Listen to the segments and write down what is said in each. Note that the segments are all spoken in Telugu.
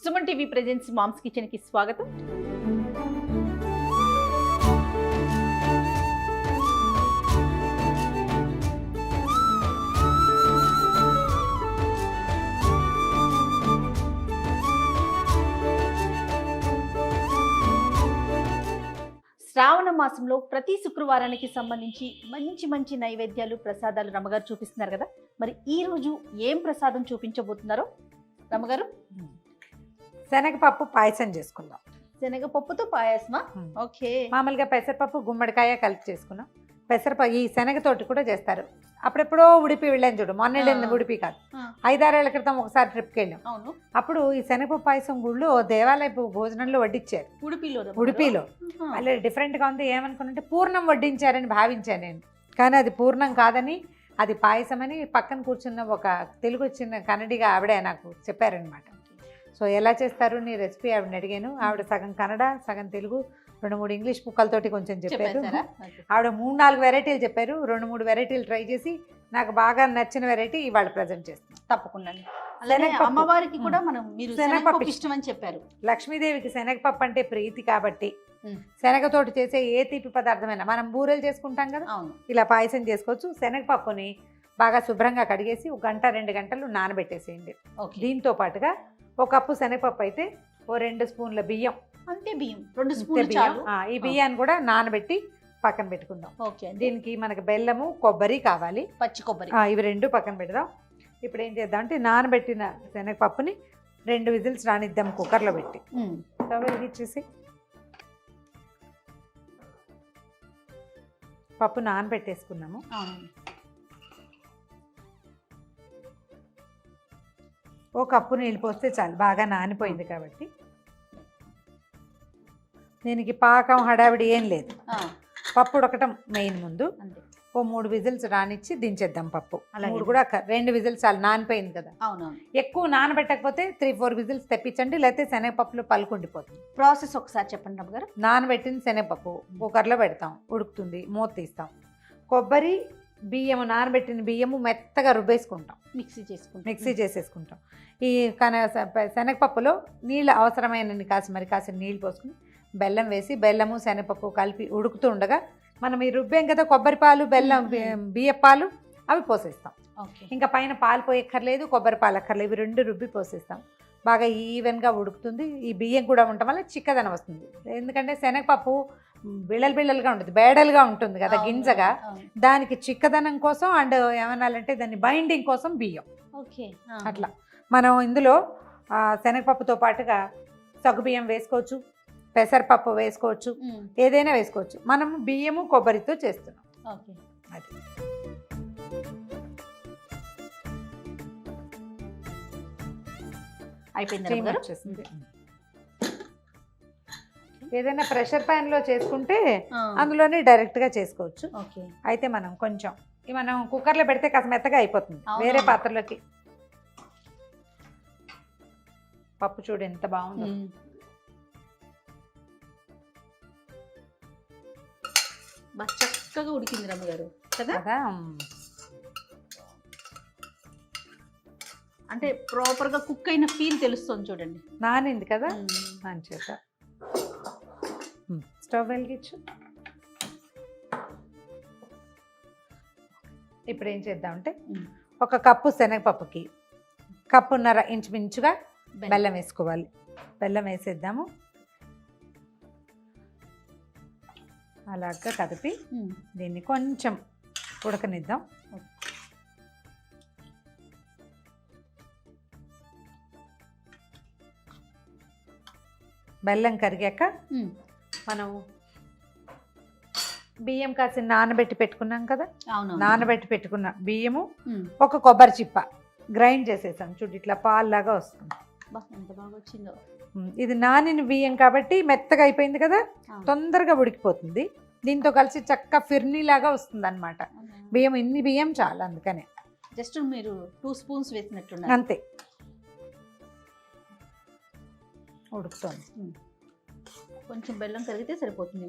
Suman TV presents mom's kitchen కి స్వాగతం. శ్రావణ మాసంలో ప్రతి శుక్రవారానికి సంబంధించి మంచి మంచి నైవేద్యాలు ప్రసాదాలు రమ్మగారు చూపిస్తున్నారు కదా. మరి ఈ రోజు ఏం ప్రసాదం చూపించబోతున్నారో రమ్మగారు? శనగపప్పు పాయసం చేసుకుందాం. శనగపప్పుతో పాయసమా? ఓకే. మామూలుగా పెసరపప్పు గుమ్మడికాయ కలిపి చేసుకున్నాం. పెసరపప్పు ఈ శనగతోటి కూడా చేస్తారు. అప్పుడెప్పుడో ఉడిపి వెళ్ళాను చూడు, మొన్న వెళ్ళింది ఉడిపి కాదు, 5-6 ఏళ్ల క్రితం ఒకసారి ట్రిప్కి వెళ్ళాం. అవును. అప్పుడు ఈ శనగపప్పు పాయసం గుళ్ళు దేవాలయపు భోజనంలో వడ్డించారు. ఉడిపిలో మళ్ళీ డిఫరెంట్గా ఉంది. ఏమనుకున్నంటే పూర్ణం వడ్డించారని భావించాను నేను, కానీ అది పూర్ణం కాదని, అది పాయసం అని పక్కన కూర్చున్న ఒక తెలుగు వచ్చిన కన్నడిగా ఆవిడే నాకు చెప్పారనమాట. సో ఎలా చేస్తారు నీ రెసిపీ ఆవిడని అడిగాను. ఆవిడ సగం కన్నడ సగం తెలుగు 2-3 ఇంగ్లీష్ ముక్కలతోటి కొంచెం చెప్పారు. ఆవిడ 3-4 వెరైటీలు చెప్పారు. 2-3 వెరైటీలు ట్రై చేసి నాకు బాగా నచ్చిన వెరైటీ ఇవాళ ప్రజెంట్ చేస్తాను. తప్పకుండా. అమ్మవారికి కూడా మనం మీరు శనగపప్పు ఇష్టం అని చెప్పారు. లక్ష్మీదేవికి శనగపప్పు అంటే ప్రీతి కాబట్టి శనగతోటి చేసే ఏ తీపి పదార్థమైనా, మనం బూరెలు చేసుకుంటాం కదా, ఇలా పాయసం చేసుకోవచ్చు. శనగపప్పుని బాగా శుభ్రంగా కడిగేసి 1-2 గంటలు నానబెట్టేసేయండి. దీంతో పాటుగా 1 కప్పు శనగపప్పు అయితే 2 స్పూన్ల బియ్యం, అంతే బియ్యం 2 స్పూన్లు చాలు. ఈ బియ్యాన్ని కూడా నానబెట్టి పక్కన పెట్టుకుందాం. ఓకే. దీనికి మనకి బెల్లము కొబ్బరి కావాలి, పచ్చి కొబ్బరి, ఇవి 2 పక్కన పెడదాం. ఇప్పుడు ఏం చేద్దాం అంటే నానబెట్టిన శనగపప్పుని 2 విజిల్స్ రానిద్దాం కుక్కర్లో పెట్టి. స్టవ్ వెలిగించేసి పప్పు నానబెట్టేసుకున్నాము. ఓ కప్పు నీళ్ళు పోస్తే చాలు, బాగా నానిపోయింది కాబట్టి. దీనికి పాకం హడావిడి ఏం లేదు, పప్పు ఉడకటం మెయిన్. ముందు ఓ 3 విజిల్స్ రానిచ్చి దించేద్దాం పప్పు. 3 కూడా 2 విజిల్స్ చాలు, నానిపోయింది కదా. ఎక్కువ నానబెట్టకపోతే 3-4 విజిల్స్ తెప్పించండి, లేకపోతే శనగపప్పులో పలుకుండిపోతుంది. ప్రాసెస్ ఒకసారి చెప్పండి రమ్మగారు. నానబెట్టిన శనగపప్పు కుక్కర్లో పెడతాం, ఉడుకుతుంది, మూత తీస్తాం. కొబ్బరి బియ్యము, నానబెట్టిన బియ్యము మెత్తగా రుబ్బేసుకుంటాం, మిక్సీ చేసేసుకుంటాం. ఈ శనగపప్పులో నీళ్ళు అవసరమైన కాసిన నీళ్ళు పోసుకుని బెల్లం వేసి, బెల్లము శనగపప్పు కలిపి ఉడుకుతూ ఉండగా మనం ఈ రుబ్బేం కదా కొబ్బరి పాలు, బెల్లం, బియ్య పాలు అవి పోసేస్తాం. ఇంకా పైన పాలు పోయక్కర్లేదు, కొబ్బరి పాలు అక్కర్లేదు, ఇవి 2 రుబ్బి పోసేస్తాం. బాగా ఈవెన్గా ఉడుకుతుంది. ఈ బియ్యం కూడా ఉండటం వల్ల చిక్కదనం వస్తుంది. ఎందుకంటే శనగపప్పు బిళ్ళలుగా ఉంటుంది, బేడలుగా ఉంటుంది కదా గింజగా, దానికి చిక్కదనం కోసం అండ్ ఏమనాలంటే దాన్ని బైండింగ్ కోసం బియ్యం. అట్లా మనం ఇందులో శనగపప్పుతో పాటుగా సగ్గుబియ్యం వేసుకోవచ్చు, పెసరపప్పు వేసుకోవచ్చు, ఏదైనా వేసుకోవచ్చు. మనం బియ్యము కొబ్బరితో చేస్తున్నాం. అది అయిపోయింది. ఏదైనా ప్రెషర్ ప్యాన్ లో చేసుకుంటే అందులోనే డైరెక్ట్ గా చేసుకోవచ్చు. అయితే మనం కొంచెం మనం కుక్కర్లో పెడితే కాస్త మెత్తగా అయిపోతుంది. వేరే పాత్రలోకి పప్పు చూడు ఎంత బాగుంది చక్కగా ఉడికింది రమ్మగారు కదా. అంటే ప్రాపర్ గా కుక్ అయిన ఫీల్ తెలుస్తుంది చూడండి. నానింది కదా మంచిగా. స్టవ్ వెలిగించు. ఇప్పుడు ఏం చేద్దామంటే 1 కప్పు శనగపప్పుకి 1.5 కప్పు ఇంచుమించుగా బెల్లం వేసుకోవాలి. బెల్లం వేసేద్దాము. అలాగా కదిపి దీన్ని కొంచెం ఉడకనిద్దాం. బెల్లం కరిగాక మనం బియ్యం కాసిన నానబెట్టి పెట్టుకున్నాం కదా, నానబెట్టి పెట్టుకున్న బియ్యము 1 కొబ్బరి చిప్ప గ్రైండ్ చేసేసాం చూడు, ఇట్లా పాల్లాగా వస్తుంది. ఎంత బాగా వచ్చిందో. ఇది నానిన బియ్యం కాబట్టి మెత్తగా అయిపోయింది కదా, తొందరగా ఉడికిపోతుంది. దీంతో కలిసి చక్క ఫిర్నీలాగా వస్తుంది అనమాట. బియ్యం ఇన్ని బియ్యం చాలు, అందుకనే జస్ట్ మీరు 2 స్పూన్స్ వేసినట్టు అంతే. ఉడుకుతుంది. కొంచెం బెల్లం కరిగితే సరిపోతుంది.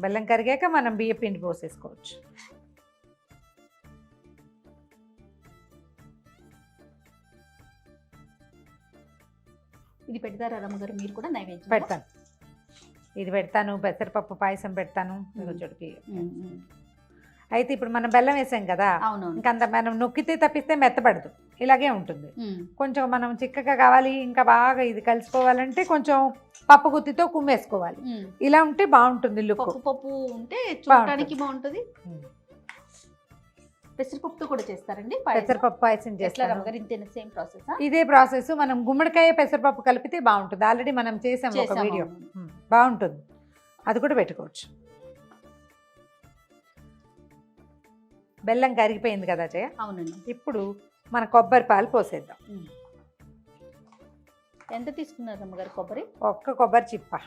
బెల్లం కరిగాక మనం బియ్య పిండి పోసేసుకోవచ్చు. ఇది పెడతారా రమ్మగారు మీరు కూడా నైవేద్యం? పెడతాను, ఇది పెడతాను, పెసరపప్పు పాయసం పెడతాను. చోటుకి అయితే ఇప్పుడు మనం బెల్లం వేసాం కదా, అవునవును. ఇంకంత మనం నొక్కితే తప్పిస్తే మెత్తపడదు, ఇలాగే ఉంటుంది. కొంచెం మనం చిక్కగా కావాలి, ఇంకా బాగా ఇది కలిసిపోవాలంటే కొంచెం పప్పు గుత్తితో కుమ్మేసుకోవాలి. ఇలా ఉంటే బాగుంటుంది లుక్. పప్పు ఉంటే చూడడానికి బాగుంటుంది. పెసరపప్పుతో కూడా చేస్తారండి పెసరపప్పు పాయసం చేస్తారు. Same process? ఇదే ప్రాసెస్. మనం గుమ్మడికాయ పెసరపప్పు కలిపితే బాగుంటుంది. ఆల్రెడీ మనం చేసాం ఒక వీడియో, బాగుంటుంది, అది కూడా పెట్టుకోవచ్చు. బెల్లం కరిగిపోయింది కదా జయ. అవునండి. ఇప్పుడు మన కొబ్బరి పాలు పోసేద్దాం. ఎంత తీసుకున్నారు అమ్మగారు కొబ్బరి? ఒక్క కొబ్బరి చిప్ప.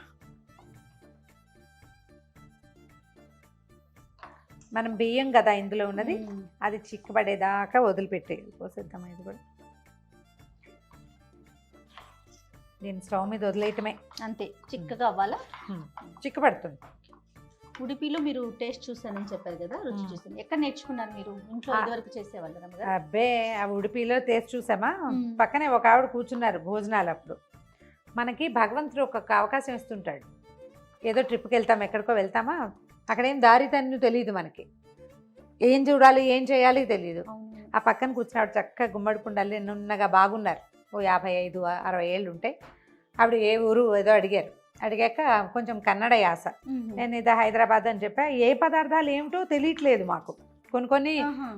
మనం బియ్యం కదా ఇందులో ఉన్నది, అది చిక్కబడేదాకా వదిలిపెట్టేది. పోసేద్దాం ఇది కూడా. దీన్ని స్టవ్ మీద వదిలేయటమే అంతే. చిక్కగా అవ్వాలా? చిక్కబడుతుంది. ఉడిపిలో మీరు టేస్ట్ చూసానని చెప్పారు కదా, రుచి చూసాను. ఎక్కడ నేర్చుకున్నారు మీరు? ఇంట్లో ఇదివరకు చేసేవాళ్ళు? అబ్బే, ఆ ఉడిపిలో టేస్ట్ చూసామా? పక్కనే ఒక ఆవిడ కూర్చున్నారు భోజనాలు అప్పుడు. మనకి భగవంతుడు ఒక అవకాశం ఇస్తుంటాడు. ఏదో ట్రిప్కి వెళ్తాం, ఎక్కడికో వెళ్తామా, అక్కడేం దారి తన్ను తెలియదు మనకి, ఏం చూడాలి ఏం చేయాలి తెలియదు. ఆ పక్కన కూర్చున్నాడు చక్కగా గుమ్మడి కుండలు నున్నగా బాగున్నారు. ఓ 55-60 ఏళ్ళు ఉంటాయి. ఆవిడ ఏ ఊరు ఏదో అడిగారు. అడిగాక కొంచెం కన్నడ యాస. నేను ఇది హైదరాబాద్ అని చెప్పా. ఏ పదార్థాలు ఏమిటో తెలియట్లేదు మాకు, కొన్ని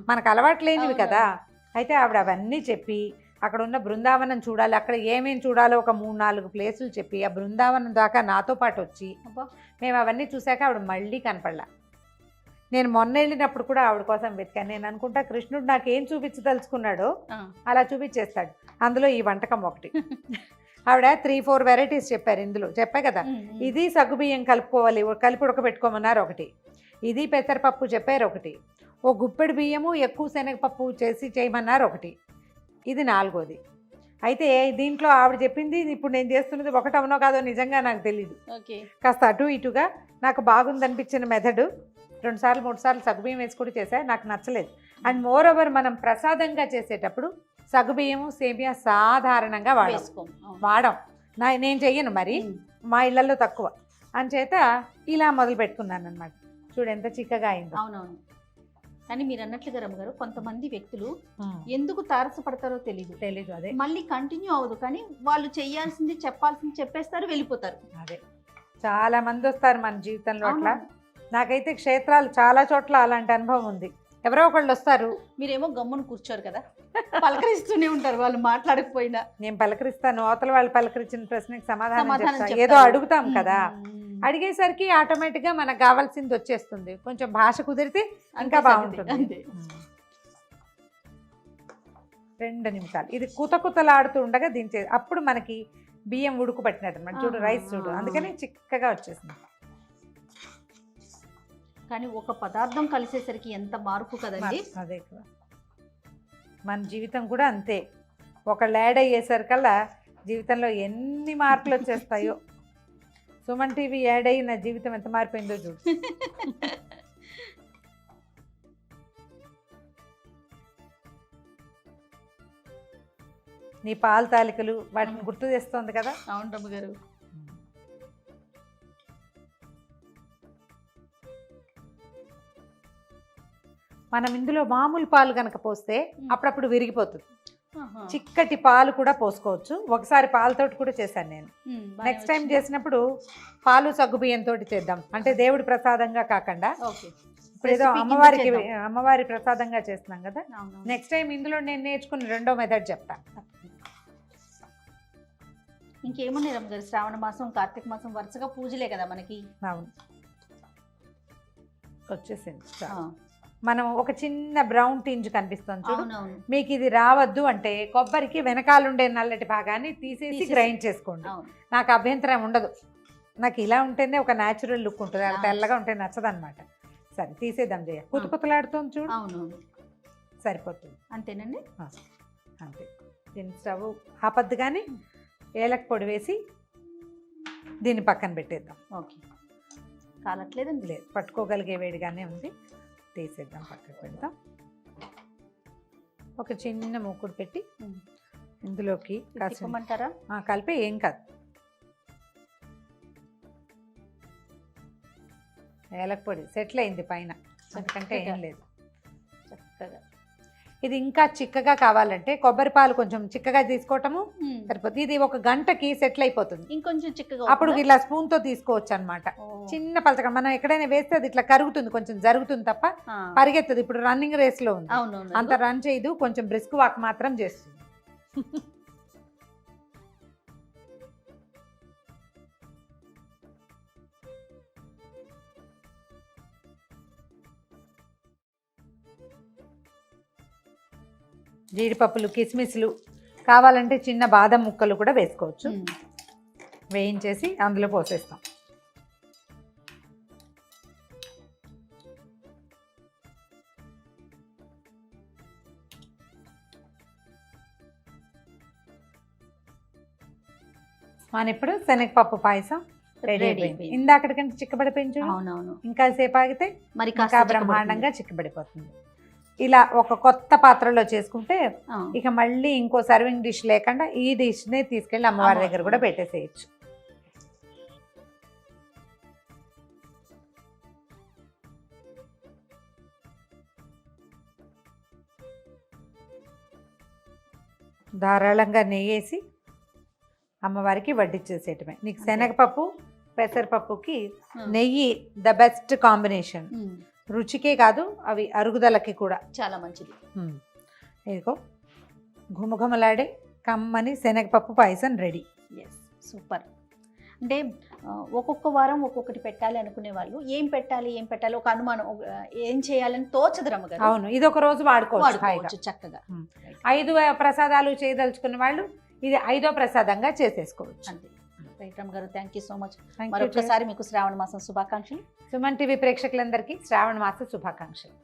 మనకు అలవాటు లేనివి కదా. అయితే ఆవిడ అవన్నీ చెప్పి అక్కడ ఉన్న బృందావనం చూడాలి, అక్కడ ఏమేమి చూడాలో ఒక 3-4 ప్లేసులు చెప్పి ఆ బృందావనం దాకా నాతో పాటు వచ్చి మేము అవన్నీ చూశాక ఆవిడ మళ్ళీ కనపడలా. నేను మొన్న వెళ్ళినప్పుడు కూడా ఆవిడ కోసం వెతికాను. నేను అనుకుంటా కృష్ణుడు నాకు ఏం చూపించదలుచుకున్నాడో అలా చూపించేస్తాడు. అందులో ఈ వంటకం ఒకటి. ఆవిడ 3-4 వెరైటీస్ చెప్పారు. ఇందులో చెప్పా కదా, ఇది సగ్గుబియ్యం కలుపుకోవాలి, కలిపి ఉడకబెట్టుకోమన్నారు ఒకటి, ఇది పెసరపప్పు చెప్పారు ఒకటి, ఓ గుప్పెడు బియ్యము ఎక్కువ శనగపప్పు చేసి చేయమన్నారు ఒకటి, ఇది 4వది. అయితే దీంట్లో ఆవిడ చెప్పింది ఇప్పుడు నేను చేస్తున్నది ఒకటి అవునో కాదో నిజంగా నాకు తెలీదు. కాస్త అటు ఇటుగా నాకు బాగుందనిపించిన మెథడు 2-3 సార్లు సగ్గుబియ్యం వేసి కూడా చేశా, నాకు నచ్చలేదు. అండ్ మోర్ ఓవర్ మనం ప్రసాదంగా చేసేటప్పుడు సగ్గుబియ్యము సేమియా సాధారణంగా వాడం. నేను చెయ్యను, మరి మా ఇళ్లలో తక్కువ అంచేత ఇలా మొదలు పెట్టుకున్నాను అనమాట. చూడు ఎంత చిక్కగా అయిందో. అవునవును. కానీ మీరు అన్నట్లుగా రమ్మగారు, కొంతమంది వ్యక్తులు ఎందుకు తారసపడతారో తెలీదు. అదే మళ్ళీ కంటిన్యూ అవ్వదు. కానీ వాళ్ళు చెయ్యాల్సింది చెప్పాల్సింది చెప్పేస్తారు, వెళ్ళిపోతారు. అదే చాలా మంది వస్తారు మన జీవితంలో అట్లా. నాకైతే క్షేత్రాలు చాలా చోట్ల అలాంటి అనుభవం ఉంది. ఎవరో ఒకళ్ళు వస్తారు, మీరేమో గమ్మును కూర్చోరు కదా, పలకరిస్తూనే ఉంటారు. వాళ్ళు మాట్లాడకపోయినా నేను పలకరిస్తాను. అవతల వాళ్ళు పలకరించిన ప్రశ్నకి సమాధానం ఏదో అడుగుతాం కదా, అడిగేసరికి ఆటోమేటిక్గా మనకు కావాల్సింది వచ్చేస్తుంది. కొంచెం భాష కుదిరితే ఇంకా బాగుంటుంది. 2 నిమిషాలు ఇది కుతకుతలాడుతూ ఉండగా దించేది. అప్పుడు మనకి బియ్యం ఉడుకు పట్టినట్టు అనమాట. చూడు రైస్ చూడు, అందుకని చిక్కగా వచ్చేసింది. కానీ ఒక పదార్థం కలిసేసరికి ఎంత మార్పు కదండి. అదే కదా, మన జీవితం కూడా అంతే. ఒకళ్ళు యాడ్ అయ్యేసరికల్లా జీవితంలో ఎన్ని మార్పులు వచ్చేస్తాయో. సుమన్ టీవీ యాడ్ అయ్యి నా జీవితం ఎంత మారిపోయిందో చూడు. నీ పాల తాలికలు వాటిని గుర్తు చేస్తోంది కదా. అవును రమ్మగారు. మనం ఇందులో మామూలు పాలు కనుక పోస్తే అప్పుడప్పుడు విరిగిపోతుంది. చిక్కటి పాలు కూడా పోసుకోవచ్చు. ఒకసారి పాలతోటి కూడా చేశాను నేను. నెక్స్ట్ టైం చేసినప్పుడు పాలు సగ్గుబియ్యంతో చేద్దాం, అంటే దేవుడి ప్రసాదంగా కాకుండా. ఇప్పుడు ఏదో అమ్మవారి ప్రసాదంగా చేస్తున్నాం కదా. నెక్స్ట్ టైం ఇందులో నేను నేర్చుకున్న 2వ మెథడ్ చెప్తా. ఇంకేమున్నాయి రమ్మగారు, శ్రావణ మాసం కార్తీక మాసం వరుసగా పూజలే కదా మనకి. అవును, వచ్చేసింది. మనం ఒక చిన్న బ్రౌన్ టింజ్ కనిపిస్తుంది చూడు, మీకు ఇది రావద్దు అంటే కొబ్బరికి వెనకాలండే నల్లటి భాగాన్ని తీసేసి గ్రైండ్ చేసుకోండి. నాకు అభ్యంతరం ఉండదు. నాకు ఇలా ఉంటేనే ఒక న్యాచురల్ లుక్ ఉంటుంది, అలా తెల్లగా ఉంటే నచ్చదు అనమాట. సరే తీసేద్దాం జయ. కుతకుతలాడుతుంది చూడు. అవును, సరిపోతుంది. అంతేనండి. అంతే. దీన్ని స్టవ్ ఆపద్దు కానీ ఏలక పొడి వేసి దీన్ని పక్కన పెట్టేద్దాం. ఓకే, కాలట్లేదండి. లేదు, పట్టుకోగలిగే వేడిగానే ఉంది. తీసేద్దాం, పక్కకు పెడతాం. ఒక చిన్న మూకుడు పెట్టి ఇందులోకి కాస్త తిప్పమంటారా? కలిపి ఏం కాదు, ఏలక పొడి సెటిల్ అయింది పైన, ఎందుకంటే ఏం లేదు. చక్కగా ఇది ఇంకా చిక్కగా కావాలంటే కొబ్బరి పాలు కొంచెం చిక్కగా తీసుకోవటము సరిపోతుంది. ఇది 1 గంటకి సెటిల్ అయిపోతుంది. ఇంకొంచెం చిక్కగా అప్పుడు ఇలా స్పూన్ తో తీసుకోవచ్చు అనమాట. చిన్న పలచగా మనం ఎక్కడైనా వేస్తే అది ఇట్లా కరుగుతుంది, కొంచెం జరుగుతుంది తప్ప పరిగెత్తదు. ఇప్పుడు రన్నింగ్ రేస్ లో ఉంది, అవునవును. అంత రన్ చేయదు, కొంచెం బ్రిస్క్ వాక్ మాత్రం చేస్తుంది. జీడిపప్పులు, కిస్మిస్లు కావాలంటే చిన్న బాదం ముక్కలు కూడా వేసుకోవచ్చు. వేయించేసి అందులో పోసేస్తాం. మన ఇప్పుడు శనగపప్పు పాయసం రెడీ అయిపోయింది. ఇందాకటికంటే చిక్కబడిపోయింది చూడు. అవునవును. ఇంకా సేపు ఆగితే మరి ఇంకా బ్రహ్మాండంగా చిక్కబడిపోతుంది. ఇలా ఒక కొత్త పాత్రలో చేసుకుంటే ఇక మళ్ళీ ఇంకో సర్వింగ్ డిష్ లేకుండా ఈ డిష్ నే తీసుకెళ్లి అమ్మవారి దగ్గర కూడా పెట్టేసేయచ్చు. ధారాళంగా నెయ్యేసి అమ్మవారికి వడ్డిచ్చేసేయటమే. నీకు శనగపప్పు పెసరపప్పుకి నెయ్యి ద బెస్ట్ కాంబినేషన్. రుచికే కాదు, అవి అరుగుదలకి కూడా చాలా మంచిది. ఇదిగో ఘుమఘుమలాడే కమ్మని శనగపప్పు పాయసం రెడీ. Yes, super. అంటే ఒక్కొక్క వారం ఒక్కొక్కటి పెట్టాలి అనుకునే వాళ్ళు ఏం పెట్టాలి ఒక అనుమానం, ఏం చేయాలని తోచదు రమ్మగారు. అవును, ఇది ఒక రోజు వాడుకోవచ్చు చక్కగా. 5 ప్రసాదాలు చేయదలుచుకున్న వాళ్ళు ఇది 5వ ప్రసాదంగా చేసేసుకోవచ్చు. అంతే. రైట్ రమ్మగారు, థ్యాంక్ యూ సో మచ్. మరొకసారి మీకు శ్రావణ మాసం శుభాకాంక్షలు. సుమన్ టీవీ ప్రేక్షకులందరికీ శ్రావణ మాస శుభాకాంక్షలు.